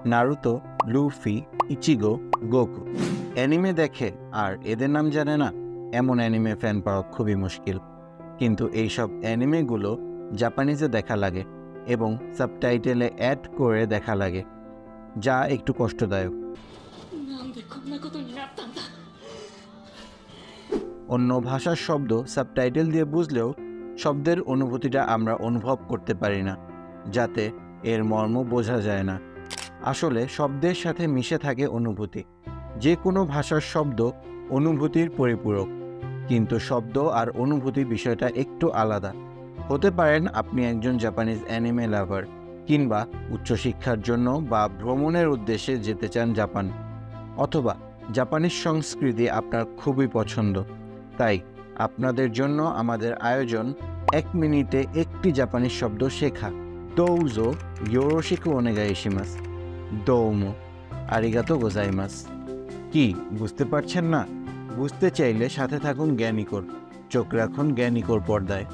Naruto, Luffy, Ichigo, Goku. Anime দেখে আর এদের নাম জানে না, এমন অ্যানিমে ফ্যান পাওয়া খুবই মুশকিল। কিন্তু এইসব অ্যানিমেগুলো জাপানিজে দেখা লাগে এবং সাবটাইটেলে অ্যাড করে দেখা লাগে, যা একটু কষ্টদায়ক। なんでこんなことになったんだ。 অন্য ভাষার শব্দ সাবটাইটেল দিয়ে বুঝলেও শব্দের অনুভূতিটা আমরা অনুভব করতে পারি না, যাতে এর মর্ম বোঝা যায় না। আসলে শব্দের সাথে মিশে থাকে অনুভূতি। যে কোনো ভাষার শব্দ অনুভূতির পরিপূরক, কিন্তু শব্দ আর অনুভূতি বিষয়টা একটু আলাদা। হতে পারেন আপনি একজন জাপানিজ অ্যানিমে লাভার, কিংবা উচ্চশিক্ষার জন্য বা ভ্রমণের উদ্দেশ্যে যেতে চান জাপান, অথবা জাপানিজ সংস্কৃতি আপনার খুবই পছন্দ। তাই আপনাদের জন্য আমাদের আয়োজন 1 মিনিটে একটি জাপানিজ শব্দ শেখা। দৌজো ইয়োরোশিকু ওনেগাইশিমাস। দৌমো আরিগাতো গোজাইমাস। কি বুঝতে পারছেন না? বুঝতে চাইলে সাথে থাকুন জ্ঞানীকর। চোখ রাখুন জ্ঞানীকর পর্দায়।